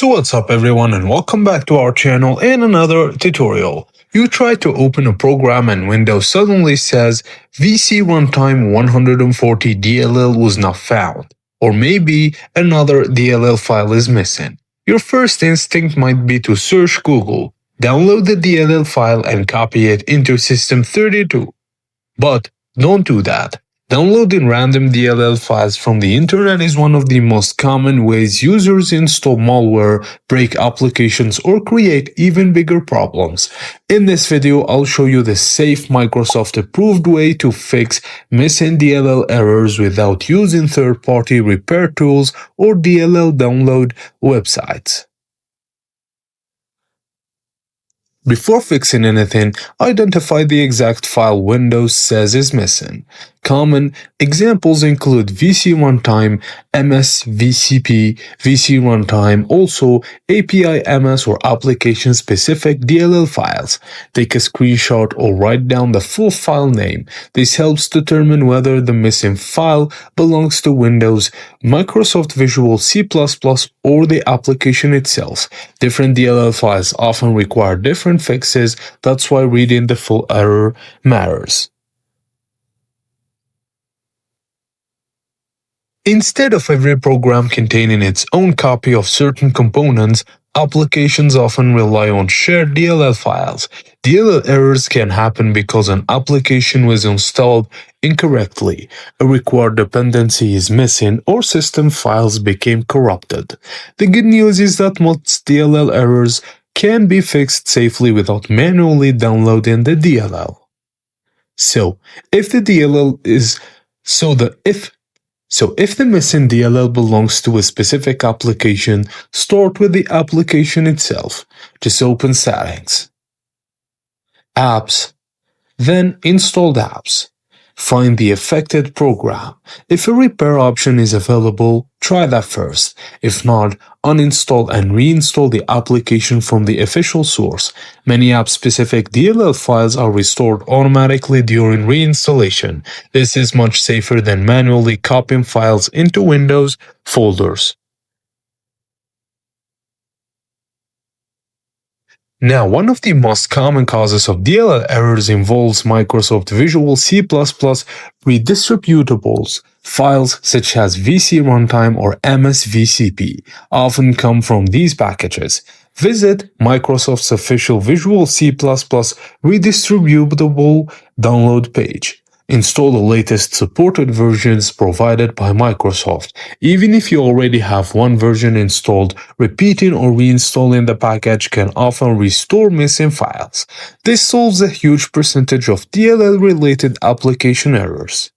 So what's up everyone and welcome back to our channel and another tutorial. You try to open a program and Windows suddenly says VCRUNTIME 140 DLL was not found. Or maybe another DLL file is missing. Your first instinct might be to search Google, download the DLL file and copy it into System 32. But don't do that. Downloading random DLL files from the internet is one of the most common ways users install malware, break applications, or create even bigger problems. In this video, I'll show you the safe Microsoft-approved way to fix missing DLL errors without using third-party repair tools or DLL download websites. Before fixing anything, identify the exact file Windows says is missing. Common examples include VCRUNTIME, MSVCP, VCRUNTIME, also API-MS or application-specific DLL files. Take a screenshot or write down the full file name. This helps determine whether the missing file belongs to Windows, Microsoft Visual C++, or the application itself. Different DLL files often require different fixes, that's why reading the full error matters. Instead of every program containing its own copy of certain components, applications often rely on shared DLL files. DLL errors can happen because an application was installed incorrectly, a required dependency is missing, or system files became corrupted. The good news is that most DLL errors can be fixed safely without manually downloading the DLL. So, if the missing DLL belongs to a specific application, start with the application itself. Just open Settings, Apps, then Installed Apps. Find the affected program. If a repair option is available, try that first. If not, uninstall and reinstall the application from the official source. Many app-specific DLL files are restored automatically during reinstallation. This is much safer than manually copying files into Windows folders. Now, one of the most common causes of DLL errors involves Microsoft Visual C++ redistributables. Files such as VCRUNTIME or MSVCP often come from these packages. Visit Microsoft's official Visual C++ redistributable download page. Install the latest supported versions provided by Microsoft. Even if you already have one version installed, repeating or reinstalling the package can often restore missing files. This solves a huge percentage of DLL-related application errors.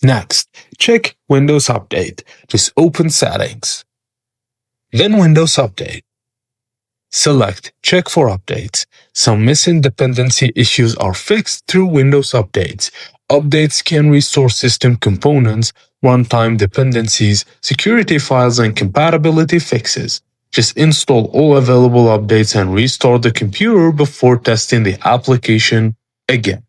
Next, check Windows Update. Just open Settings, then Windows Update. Select Check for Updates. Some missing dependency issues are fixed through Windows Updates. Updates can restore system components, runtime dependencies, security files, and compatibility fixes. Just install all available updates and restart the computer before testing the application again.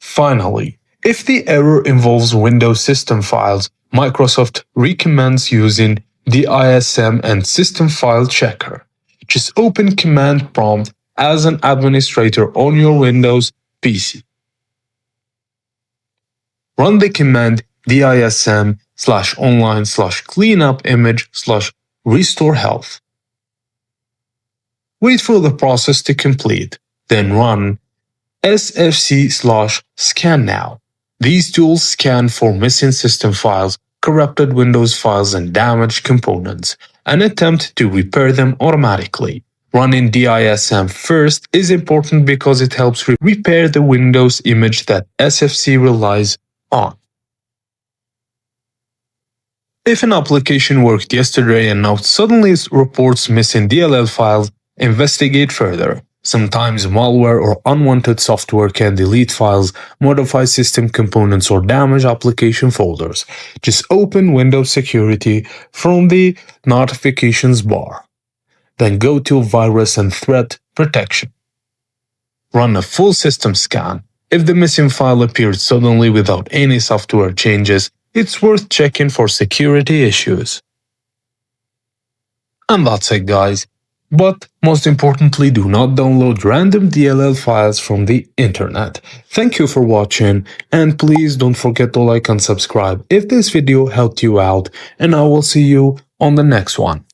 Finally, if the error involves Windows system files, Microsoft recommends using DISM and System File Checker. Just open Command Prompt as an administrator on your Windows PC. Run the command dism/online/cleanup/image/restore health. Wait for the process to complete, then run SFC/scan now. These tools scan for missing system files, corrupted Windows files, and damaged components, and attempt to repair them automatically. Running DISM first is important because it helps repair the Windows image that SFC relies on. If an application worked yesterday and now suddenly reports missing DLL files, investigate further. Sometimes malware or unwanted software can delete files, modify system components, or damage application folders. Just open Windows Security from the notifications bar. Then go to Virus and Threat Protection. Run a full system scan. If the missing file appears suddenly without any software changes, It's worth checking for security issues. And that's it, guys. But most importantly, do not download random DLL files from the internet. Thank you for watching, and please don't forget to like and subscribe if this video helped you out, and I will see you on the next one.